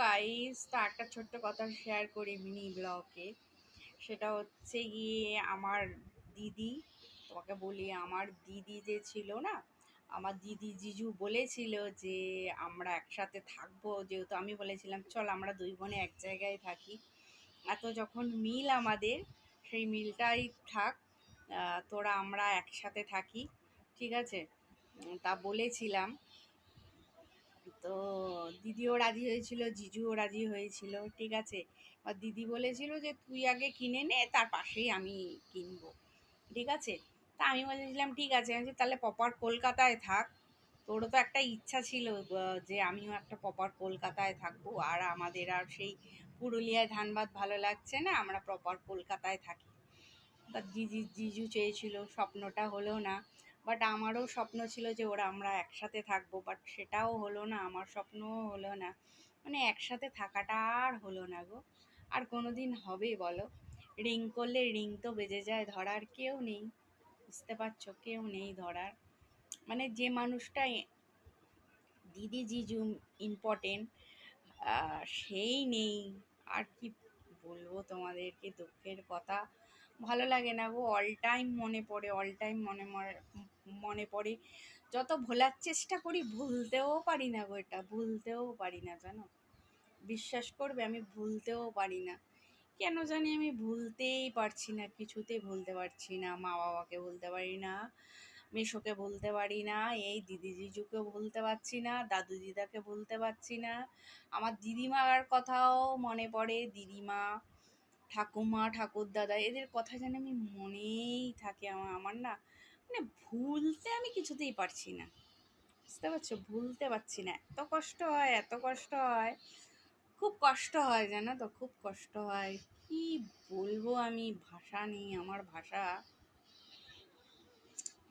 Guys, তো একটা ছোট্ট কথা শেয়ার করি মিনি ব্লগে। সেটা হচ্ছে গিয়ে আমার দিদি, তোমাকে বলি আমার দিদি যে ছিল না, আমার দিদি জিজু বলেছিল যে আমরা একসাথে থাকবো, যেহেতু আমি বলেছিলাম চল আমরা দুই বোনে এক জায়গায় থাকি। এত যখন মিল আমাদের, সেই মিলটাই থাক, তোরা আমরা একসাথে থাকি, ঠিক আছে? তা বলেছিলাম। তো দিদিও রাজি হয়েছিল, জিজুও রাজি হয়েছিল, ঠিক আছে। আর দিদি বলেছিল যে তুই আগে কিনে নে, তার পাশেই আমি কিনবো, ঠিক আছে। তা আমি বলেছিলাম ঠিক আছে। আমি বলছি, তাহলে প্রপার কলকাতায় থাক। তোরও তো একটা ইচ্ছা ছিল যে আমিও একটা প্রপার কলকাতায় থাকবো, আর আমাদের আর সেই পুরুলিয়ায় ধানবাদ ভালো লাগছে না, আমরা প্রপার কলকাতায় থাকি। তা জিজু চেয়েছিল, স্বপ্নটা হলো না। বাট আমারও স্বপ্ন ছিল যে ওরা আমরা একসাথে থাকবো, বাট সেটাও হলো না, আমার স্বপ্নও হলো না। মানে একসাথে থাকাটা আর হলো না গো। আর কোনো দিন হবে বলো? রিং করলে রিং তো বেজে যায়, ধরার কেউ নেই। বুঝতে পারছো? কেউ নেই ধরার। মানে যে মানুষটা দিদি জিজু ইম্পর্টেন্ট, সেই নেই। আর কি বলবো তোমাদেরকে, দুঃখের কথা। ভালো লাগে না গো, অল টাইম মনে পড়ে, অল টাইম মনে পড়ে। যত ভোলার চেষ্টা করি ভুলতেও পারি না গো, এটা ভুলতেও পারি না, জানো? বিশ্বাস করবে, আমি ভুলতেও পারি না। কেন জানি আমি ভুলতেই পারছি না, কিছুতেই ভুলতে পারছি না। মা বাবাকে ভুলতে পারি না, মেসোকে ভুলতে পারি না, এই দিদি জিজুকে ভুলতে পারছি না, দাদু দিদাকে ভুলতে পারছি না। আমার দিদিমার কথাও মনে পড়ে, দিদিমা, ঠাকুমা, ঠাকুরদাদা, এদের কথা যেন আমি মনেই থাকে। আমার আমার না, মানে ভুলতে আমি কিছুতেই পারছি না। বুঝতে পারছো? ভুলতে পারছি না, এত কষ্ট হয়, এত কষ্ট হয়, খুব কষ্ট হয়, জানো তো, খুব কষ্ট হয়। কি বলবো আমি, ভাষা নেই আমার, ভাষা,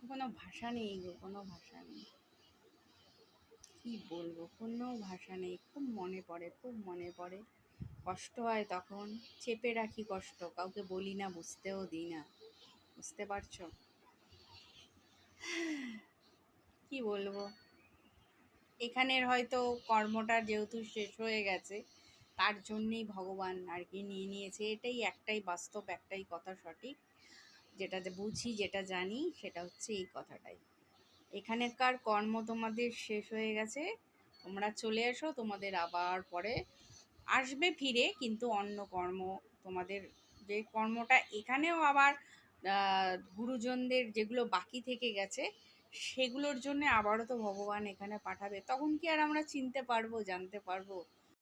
কোনো ভাষা নেই গো, কোনো ভাষা নেই। কি বলবো, কোনো ভাষা নেই। খুব মনে পড়ে, খুব মনে পড়ে, কষ্ট হয় তখন। চেপে রাখি কষ্ট, কাউকে বলি না, বুঝতেও দিই না। বুঝতে পারছো? কি বলবো, এখানের হয়তো কর্মটা যেহেতু শেষ হয়ে গেছে, তার জন্যেই ভগবান আর কি নিয়ে নিয়েছে। এটাই একটাই বাস্তব, একটাই কথা সঠিক, যেটা বুঝি, যেটা জানি, সেটা হচ্ছে এই কথাটাই। এখানকার কর্ম তোমাদের শেষ হয়ে গেছে, তোমরা চলে এসো, তোমাদের আবার পরে আসবে ফিরে, কিন্তু অন্য কর্ম। তোমাদের যে কর্মটা এখানেও আবার গুরুজনদের যেগুলো বাকি থেকে গেছে, সেগুলোর জন্য আবারও তো ভগবান এখানে পাঠাবে। তখন কি আর আমরা চিনতে পারবো, জানতে পারবো?